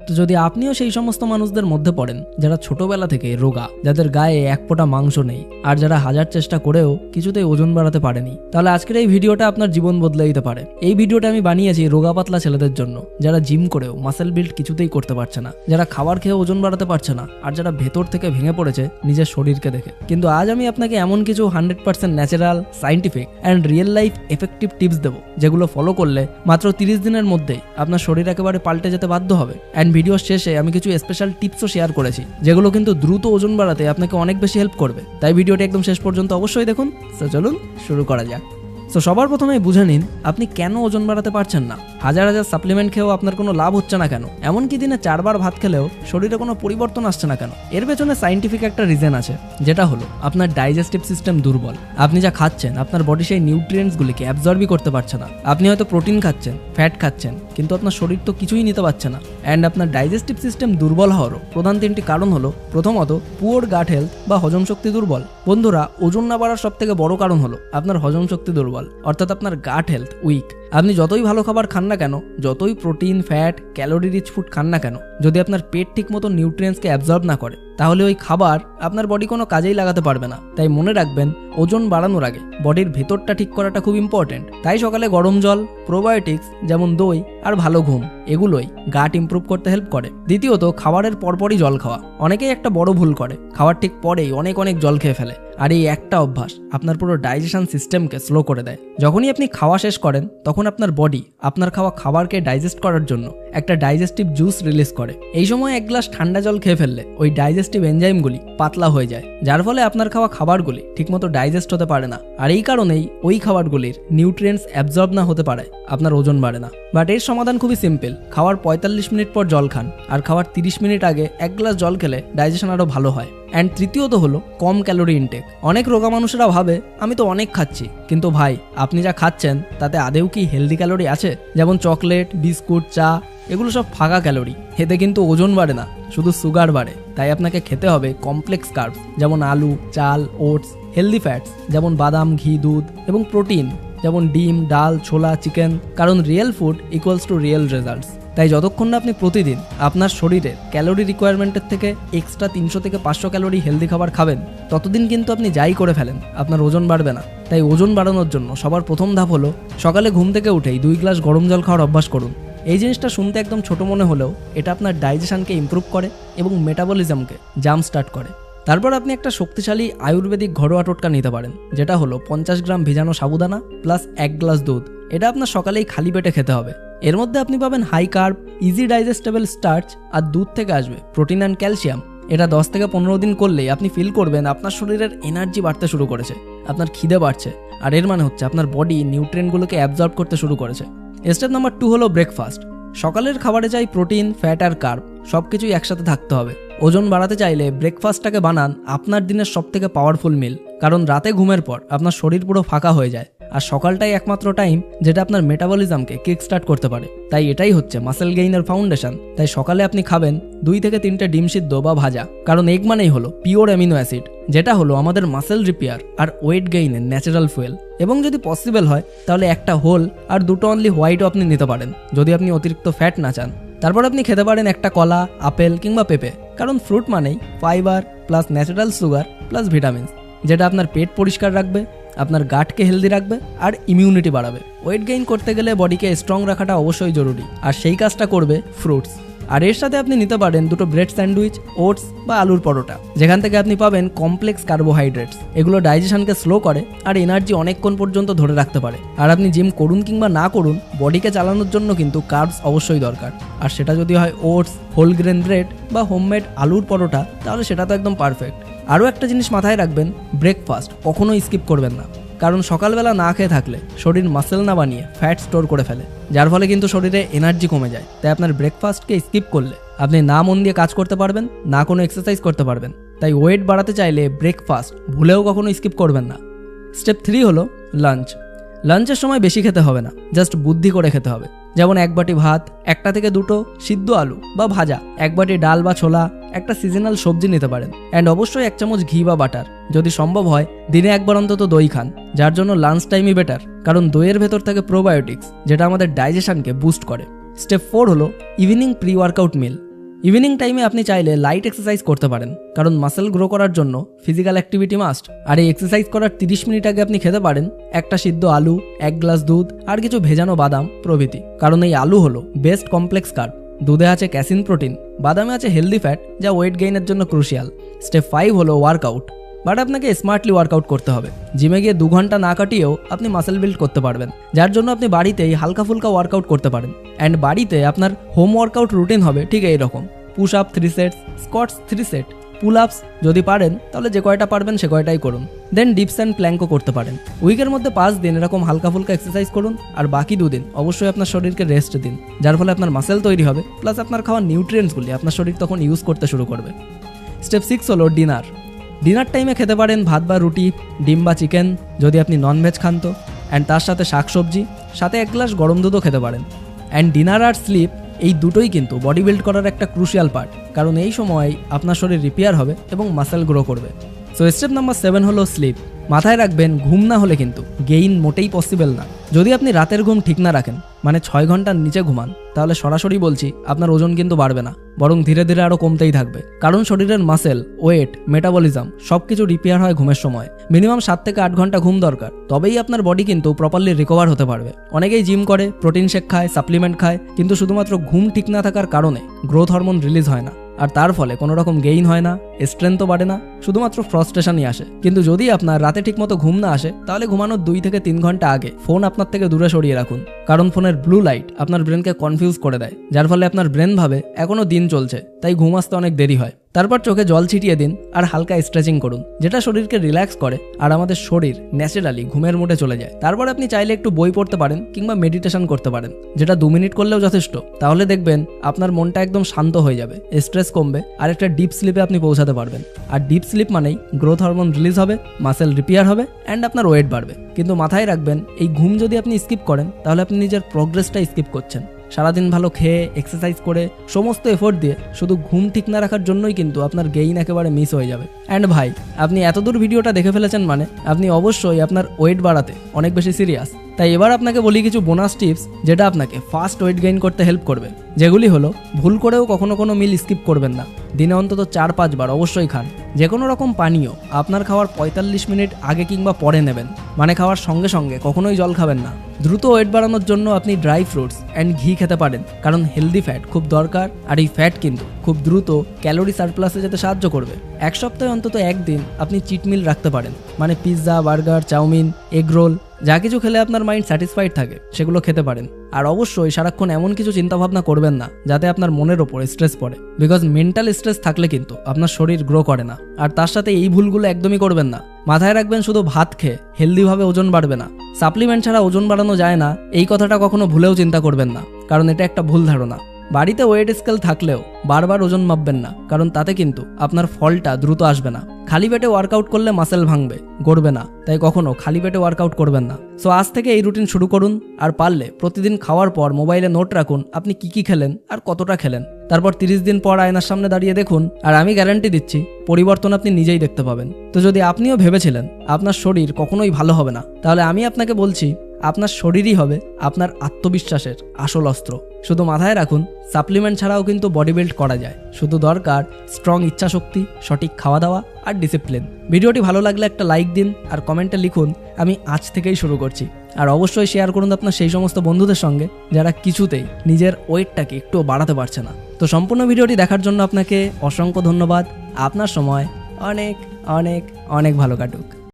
তো যদি আপনিও সেই সমস্ত মানুষদের মধ্যে পড়েন যারা ছোটবেলা থেকে রোগা, যাদের গায়ে এক ফোঁটা মাংস নেই, আর যারা হাজার চেষ্টা করেও কিছুতেই ওজন বাড়াতে পারেনি, তাহলে আজকের এই ভিডিওটা আপনার জীবন বদলে দিতে পারে। এই ভিডিওটা আমি বানিয়েছি রোগা পাতলা ছেলেদের জন্য, যারা জিম করেও মাসেল বিল্ড কিছুতেই করতে পারছে না, যারা খাবার খেয়ে ওজন বাড়াতে পারছে না, আর যারা ভেতর থেকে ভেঙে পড়েছে নিজের শরীরকে দেখে। কিন্তু আজ আমি আপনাকে এমন কিছু 100% natural, scientific and real life effective tips দেবো, যেগুলো ফলো করলে মাত্র 30 দিনের মধ্যেই আপনার শরীর একেবারে পাল্টে যেতে বাধ্য হবে। অ্যান্ড ভিডিওর শেষে আমি কিছু স্পেশাল টিপসও শেয়ার করেছি, যেগুলো কিন্তু দ্রুত ওজন বাড়াতে আপনাকে অনেক বেশি হেল্প করবে। তাই ভিডিওটি একদম শেষ পর্যন্ত অবশ্যই দেখুন। তো চলুন শুরু করা যাক। তো সবার প্রথমে বুঝে নিন আপনি কেন ওজন বাড়াতে পারছেন না। হাজার হাজার সাপ্লিমেন্ট খেয়েও আপনার কোনো লাভ হচ্ছে না কেন? এমনকি দিনে 4 বার ভাত খেলেও শরীরে কোনো পরিবর্তন আসছে না কেন? এর পেছনে সাইন্টিফিক একটা রিজন আছে, যেটা হলো আপনার ডাইজেস্টিভ সিস্টেম দুর্বল। আপনি যা খাচ্ছেন আপনার বডি সেই নিউট্রিয়েন্টসগুলিকে অ্যাবজর্বই করতে পারছে না। আপনি হয়তো প্রোটিন খাচ্ছেন, ফ্যাট খাচ্ছেন, কিন্তু আপনার শরীর তো কিছুই নিতে পারছে না। অ্যান্ড আপনার ডাইজেস্টিভ সিস্টেম দুর্বল হওয়ারও প্রধান 3টি কারণ হলো, প্রথমত পুওর গাট হেলথ বা হজম শক্তি দুর্বল। বন্ধুরা, ওজন না বাড়ার সব থেকে বড় কারণ হলো আপনার হজম শক্তি দুর্বল, অর্থাৎ আপনার গাট হেলথ উইক। আপনি যতই ভালো খাবার খান না কেন, যতই protein, fat, calorie rich food খান না কেন, যদি আপনার পেট ঠিক মতো নিউট্রিয়েন্টসকে অ্যাবজর্ব না করে, তাহলে ওই খাবার আপনার বডি কোনো কাজেই লাগাতে পারবে না। তাই মনে রাখবেন, ওজন বাড়ানোর আগে বডির ভেতরটা ঠিক করাটা খুব ইম্পর্টেন্ট। তাই সকালে গরম জল, প্রোবায়োটিক্স যেমন দই আর ভালো ঘুম, এগুলোই গাট ইমপ্রুভ করতে হেল্প করে। দ্বিতীয়ত, খাবারের পরপরই জল খাওয়া। অনেকেই একটা বড় ভুল করে, খাওয়ার ঠিক পরেই অনেক জল খেয়ে ফেলে। আর এই একটা অভ্যাস আপনার পুরো ডাইজেশন সিস্টেমকে স্লো করে দেয়। যখনই আপনি খাওয়া শেষ করেন, তখন আপনার বডি আপনার খাওয়া খাবারকে ডাইজেস্ট করার জন্য একটা ডাইজেস্টিভ জুস রিলিজ করে। এই সময় এক গ্লাস ঠান্ডা জল খেয়ে ফেললে ওই ডাইজেস্টিভ এনজাইমগুলি পাতলা হয়ে যায়, যার ফলে আপনার খাওয়া খাবারগুলি ঠিকমতো ডাইজেস্ট হতে পারে না। আর এই কারণেই ওই খাবারগুলির নিউট্রিয়েন্টস অ্যাবজর্ব না হতে পারে, আপনার ওজন বাড়ে না। বাট এর সমাধান খুবই সিম্পল। খাওয়ার 45 মিনিট পর জল খান, আর খাওয়ার 30 মিনিট আগে এক গ্লাস জল খেলে ডাইজেশন আরও ভালো হয়। অ্যান্ড তৃতীয়ত হলো কম ক্যালোরি ইনটেক। অনেক রোগা মানুষেরা ভাবে আমি তো অনেক খাচ্ছি, কিন্তু ভাই, আপনি যা খাচ্ছেন তাতে আদেও কি হেলদি ক্যালোরি আছে? যেমন চকলেট, বিস্কুট, চা, এগুলো সব ফাঁকা ক্যালোরি। এতে কিন্তু ওজন বাড়ে না, শুধু সুগার বাড়ে। তাই আপনাকে খেতে হবে কমপ্লেক্স কার্বস, যেমন আলু, চাল, ওটস, হেলদি ফ্যাটস যেমন বাদাম, ঘি, দুধ, এবং প্রোটিন যেমন ডিম, ডাল, ছোলা, চিকেন। কারণ real food equals to real results. তাই যতক্ষণ না আপনি প্রতিদিন আপনার শরীরের ক্যালোরি রিকোয়ারমেন্টের থেকে এক্সট্রা 300 থেকে 500 ক্যালোরি হেলদি খাবার খাবেন, ততদিন কিন্তু আপনি যাই করে ফেলেন আপনার ওজন বাড়বে না। তাই ওজন বাড়ানোর জন্য সবার প্রথম ধাপ হলো সকালে ঘুম থেকে উঠেই 2 গ্লাস গরম জল খাওয়ার অভ্যাস করুন। এই জিনিসটা শুনতে একদম ছোট মনে হলেও এটা আপনার ডাইজেশনকে ইমপ্রুভ করে এবং মেটাবলিজমকে জাম্প স্টার্ট করে। তারপর আপনি একটা শক্তিশালী আয়ুর্বেদিক ঘরোয়া টোটকা নিতে পারেন, যেটা হলো 50 গ্রাম ভেজানো সাবুদানা প্লাস 1 গ্লাস দুধ। এটা আপনার সকালেই খালি পেটে খেতে হবে। এর মধ্যে আপনি পাবেন high carb, easy digestible starch, আর দুধ থেকে আসবে প্রোটিন অ্যান্ড ক্যালসিয়াম। এটা 10 থেকে 15 দিন করলেই আপনি ফিল করবেন আপনার শরীরের এনার্জি বাড়তে শুরু করেছে, আপনার খিদে বাড়ছে, আর এর মানে হচ্ছে আপনার বডি নিউট্রিয়েন্টগুলোকে অ্যাবজর্ব করতে শুরু করেছে। স্টেপ নাম্বার 2 হলো ব্রেকফাস্ট। সকালের খাবারে চাই প্রোটিন, ফ্যাট আর কার্ব, সব কিছুই একসাথে থাকতে হবে। ওজন বাড়াতে চাইলে ব্রেকফাস্টটাকে বানান আপনার দিনের সব থেকে পাওয়ারফুল মিল। কারণ রাতে ঘুমের পর আপনার শরীর পুরো ফাঁকা হয়ে যায়, আর সকালটাই একমাত্র টাইম যেটা আপনার মেটাবলিজমকে কিক স্টার্ট করতে পারে। তাই এটাই হচ্ছে মাসেল গেইনের ফাউন্ডেশন। তাই সকালে আপনি খাবেন 2 থেকে 3টে ডিম সিদ্ধ বা ভাজা। কারণ এগ মানেই হলো পিওর অ্যামিনো অ্যাসিড, যেটা হলো আমাদের মাসেল রিপেয়ার আর ওয়েট গেইনের ন্যাচারাল ফুয়েল। এবং যদি পসিবল হয় তাহলে একটা হোল আর 2টো অনলি হোয়াইটও আপনি নিতে পারেন, যদি আপনি অতিরিক্ত ফ্যাট না চান। তারপর আপনি খেতে পারেন একটা কলা, আপেল কিংবা পেঁপে। কারণ ফ্রুট মানেই fibre plus natural sugar plus vitamins, যেটা আপনার পেট পরিষ্কার রাখবে, আপনার গাটকে হেলদি রাখবে, আর ইমিউনিটি বাড়াবে। ওয়েট গেইন করতে গেলে বডিকে স্ট্রং রাখাটা অবশ্যই জরুরি, আর সেই কাজটা করবে ফ্রুটস। আর এর সাথে আপনি নিতে পারেন 2টো ব্রেড স্যান্ডউইচ, ওটস বা আলুর পরোটা, যেখান থেকে আপনি পাবেন কমপ্লেক্স কার্বোহাইড্রেটস। এগুলো ডাইজেশনকে স্লো করে আর এনার্জি অনেকক্ষণ পর্যন্ত ধরে রাখতে পারে। আর আপনি জিম করুন কিংবা না করুন, বডিকে চালানোর জন্য কিন্তু কার্বস অবশ্যই দরকার। আর সেটা যদি হয় ওটস, হোল গ্রেন ব্রেড বা হোমমেড আলুর পরোটা, তাহলে সেটা তো একদম পারফেক্ট। আরও একটা জিনিস মাথায় রাখবেন, ব্রেকফাস্ট কখনোই স্কিপ করবেন না। কারণ সকালবেলা না খেয়ে থাকলে শরীর মাসেল না বানিয়ে ফ্যাট স্টোর করে ফেলে, যার ফলে কিন্তু শরীরে এনার্জি কমে যায়। তাই আপনার ব্রেকফাস্টকে স্কিপ করলে আপনি না মন দিয়ে কাজ করতে পারবেন, না কোনো এক্সারসাইজ করতে পারবেন। তাই ওয়েট বাড়াতে চাইলে ব্রেকফাস্ট ভুলেও কখনো স্কিপ করবেন না। স্টেপ 3 হলো লাঞ্চ। লাঞ্চের সময় বেশি খেতে হবে না, জাস্ট বুদ্ধি করে খেতে হবে। যেমন 1 বাটি ভাত, 1টা থেকে 2টো সিদ্ধ আলু বা ভাজা, 1 বাটি ডাল বা ছোলা, একটা সিজনাল সবজি নিতে পারেন, অ্যান্ড অবশ্যই 1 চামচ ঘি বা বাটার। যদি সম্ভব হয় দিনে 1 বার অন্তত দই খান, যার জন্য লাঞ্চ টাইমই বেটার। কারণ দইয়ের ভেতর থাকে প্রোবায়োটিক্স, যেটা আমাদের ডাইজেশনকে বুস্ট করে। স্টেপ 4 হলো ইভিনিং প্রি ওয়ার্কআউট মিল। ইভিনিং টাইমে আপনি চাইলে লাইট এক্সারসাইজ করতে পারেন, কারণ মাসেল গ্রো করার জন্য ফিজিক্যাল অ্যাক্টিভিটি মাস্ট। আর এই এক্সারসাইজ করার 30 মিনিট আগে আপনি খেতে পারেন একটা সিদ্ধ আলু, 1 গ্লাস দুধ আর কিছু ভেজানো বাদাম প্রভৃতি। কারণ এই আলু হলো বেস্ট কমপ্লেক্স কার্ব, দুধে আছে ক্যাসিন প্রোটিন, বাদামে আছে হেলদি ফ্যাট যা ওয়েট গেইনের জন্য ক্রুশিয়াল। স্টেপ 5 হলো ওয়ার্কআউট, বাট আপনাকে স্মার্টলি ওয়ার্কআউট করতে হবে। জিমে গিয়ে 2 ঘন্টা না কাটিয়েও আপনি মাসেল বিল্ড করতে পারবেন, যার জন্য আপনি বাড়িতেই হালকা ফুলকা ওয়ার্কআউট করতে পারেন। অ্যান্ড বাড়িতে আপনার হোম ওয়ার্কআউট রুটিন হবে ঠিক এইরকম: push up 3 sets, squats 3 set, pull ups যদি পারেন তাহলে যে কয়টা পারবেন সে কয়টাই করুন। দেন ডিপস অ্যান্ড প্ল্যাঙ্কও করতে পারেন। উইকের মধ্যে 5 দিন এরকম হালকা ফুলকা এক্সারসাইজ করুন, আর বাকি 2 দিন অবশ্যই আপনার শরীরকে রেস্ট দিন, যার ফলে আপনার মাসেল তৈরি হবে, প্লাস আপনার খাওয়া নিউট্রিয়েন্টসগুলি আপনার শরীর তখন ইউজ করতে শুরু করবে। স্টেপ 6 হলো ডিনার। ডিনার টাইমে খেতে পারেন ভাত বা রুটি, ডিম বা চিকেন যদি আপনি ননভেজ খান তো, অ্যান্ড তার সাথে শাকসবজি, সাথে 1 গ্লাস গরম দুধও খেতে পারেন। অ্যান্ড ডিনার আর স্লিপ এই দুটোই কিন্তু বডি বিল্ড করার একটা ক্রুশিয়াল পার্ট, কারণ এই সময় আপনার শরীর রিপেয়ার হবে এবং মাসেল গ্রো করবে। সো স্টেপ নাম্বার 7 হলো স্লিপ। মাথায় রাখবেন ঘুম না হলে কিন্তু গেইন মোটেই পসিবল না। যদি আপনি রাতের ঘুম ঠিক না রাখেন, মানে 6 ঘন্টার নিচে ঘুমান, তাহলে সরাসরি বলছি আপনার ওজন কিন্তু বাড়বে না, বরং ধীরে ধীরে আরও কমতেই থাকবে। কারণ শরীরের মাসেল, ওয়েট, মেটাবলিজম সবকিছু রিপেয়ার হয় ঘুমের সময়। মিনিমাম 7 থেকে 8 ঘন্টা ঘুম দরকার, তবেই আপনার বডি কিন্তু প্রপারলি রিকভার হতে পারবে। অনেকেই জিম করে, প্রোটিন শেক খায়, সাপ্লিমেন্ট খায়, কিন্তু শুধুমাত্র ঘুম ঠিক না থাকার কারণে গ্রোথ হরমোন রিলিজ হয় না, আর তার ফলে কোনো রকম গেইন হয় না, স্ট্রেংথও বাড়ে না, শুধুমাত্র ফ্রাস্ট্রেশনই আসে। কিন্তু যদি আপনার রাতে ঠিকমতো ঘুম না আসে, তাহলে ঘুমানোর 2 থেকে 3 ঘন্টা আগে ফোন আপনার থেকে দূরে সরিয়ে রাখুন, কারণ ফোনের ব্লু লাইট আপনার ব্রেনকে কনফিউজ করে দেয়, যার ফলে আপনার ব্রেন ভাবে এখনো দিন চলছে, তাই ঘুম আসতে অনেক দেরি হয়। তারপর চোখে জল ছিটিয়ে দিন আর হালকা স্ট্রেচিং করুন, যেটা শরীরকে রিল্যাক্স করে আর আমাদের শরীর ন্যাচারালি ঘুমের মোডে চলে যায়। তারপর আপনি চাইলে একটু বই পড়তে পারেন কিংবা মেডিটেশন করতে পারেন, যেটা 2 মিনিট করলেও যথেষ্ট। তাহলে দেখবেন আপনার মনটা একদম শান্ত হয়ে যাবে, স্ট্রেস কমবে, আর একটা ডিপ স্লিপে আপনি পৌঁছাতে পারবেন। আর ডিপ স্লিপ মানেই গ্রোথ হরমোন রিলিজ হবে, মাসেল রিপেয়ার হবে, অ্যান্ড আপনার ওয়েট বাড়বে। কিন্তু মাথায় রাখবেন, এই ঘুম যদি আপনি স্কিপ করেন, তাহলে আপনি নিজের প্রোগ্রেসটা স্কিপ করছেন। সারাদিন ভালো খেয়ে, এক্সারসাইজ করে, সমস্ত এফোর্ট দিয়ে শুধু ঘুম ঠিক না রাখার জন্যই কিন্তু আপনার গেইন একেবারে মিস হয়ে যাবে। অ্যান্ড ভাই, আপনি এতদূর ভিডিওটা দেখে ফেলেছেন মানে আপনি অবশ্যই আপনার ওয়েট বাড়াতে অনেক বেশি সিরিয়াস। তাই এবার আপনাকে বলি কিছু বোনাস টিপস, যেটা আপনাকে ফাস্ট ওয়েট গেইন করতে হেল্প করবে। যেগুলি হলো, ভুল করেও কখনো কোনো মিল স্কিপ করবেন না। দিনে অন্তত 4-5 বার অবশ্যই খান। যে কোনো রকম পানীয় আপনার খাওয়ার 45 মিনিট আগে কিংবা পরে নেবেন, মানে খাওয়ার সঙ্গে সঙ্গে কখনোই জল খাবেন না। দ্রুত ওয়েট বাড়ানোর জন্য আপনি ড্রাই ফ্রুটস অ্যান্ড ঘি খেতে পারেন, কারণ হেলদি ফ্যাট খুব দরকার, আর এই ফ্যাট কিন্তু খুব দ্রুত ক্যালোরি সারপ্লাসে যেতে সাহায্য করবে। 1 সপ্তাহে অন্তত 1 দিন আপনি চিট মিল রাখতে পারেন, মানে pizza, burger, chow mein, egg roll, যা কিছু খেলে আপনার মাইন্ড স্যাটিসফাইড থাকে সেগুলো খেতে পারেন। আর অবশ্যই সারাক্ষণ এমন কিছু চিন্তাভাবনা করবেন না যাতে আপনার মনের ওপর স্ট্রেস পড়ে, বিকজ মেন্টাল স্ট্রেস থাকলে কিন্তু আপনার শরীর গ্রো করে না। আর তার সাথে এই ভুলগুলো একদমই করবেন না। মাথায় রাখবেন, শুধু ভাত খেয়ে হেলদিভাবে ওজন বাড়বে না, সাপ্লিমেন্ট ছাড়া ওজন বাড়ানো যায় না, এই কথাটা কখনো ভুলেও চিন্তা করবেন না, কারণ এটা একটা ভুল ধারণা। বাড়িতে ওয়েট স্কেল থাকলেও বারবার ওজন মাপবেন না, কারণ তাতে কিন্তু আপনার ফলটা দ্রুত আসবে না। খালি পেটে ওয়ার্কআউট করলে মাসেল ভাঙবে, গড়বে না, তাই কখনো খালি পেটে ওয়ার্কআউট করবেন না। সো আজ থেকে এই রুটিন শুরু করুন, আর পারলে প্রতিদিন খাওয়ার পর মোবাইলে নোট রাখুন আপনি কি খেলেন আর কতটা খেলেন। তারপর 30 দিন পর আয়নার সামনে দাঁড়িয়ে দেখুন, আর আমি গ্যারান্টি দিচ্ছি পরিবর্তন আপনি নিজেই দেখতে পাবেন। তো যদি আপনিও ভেবেছিলেন আপনার শরীর কখনোই ভালো হবে না, তাহলে আমি আপনাকে বলছি আপনার শরীরই হবে আপনার আত্মবিশ্বাসের আসল অস্ত্র। শুধু মাথায় রাখুন, সাপ্লিমেন্ট ছাড়াও কিন্তু বডি বিল্ড করা যায়, শুধু দরকার স্ট্রং ইচ্ছাশক্তি, সঠিক খাওয়া দাওয়া আর ডিসিপ্লিন। ভিডিওটি ভালো লাগলে একটা লাইক দিন, আর কমেন্টে লিখুন আমি আজ থেকেই শুরু করছি। আর অবশ্যই শেয়ার করুন আপনার সেই সমস্ত বন্ধুদের সঙ্গে যারা কিছুতেই নিজের ওয়েটটাকে একটু বাড়াতে পারছে না। তো সম্পূর্ণ ভিডিওটি দেখার জন্য আপনাকে অসংখ্য ধন্যবাদ। আপনার সময় অনেক অনেক অনেক ভালো কাটুক।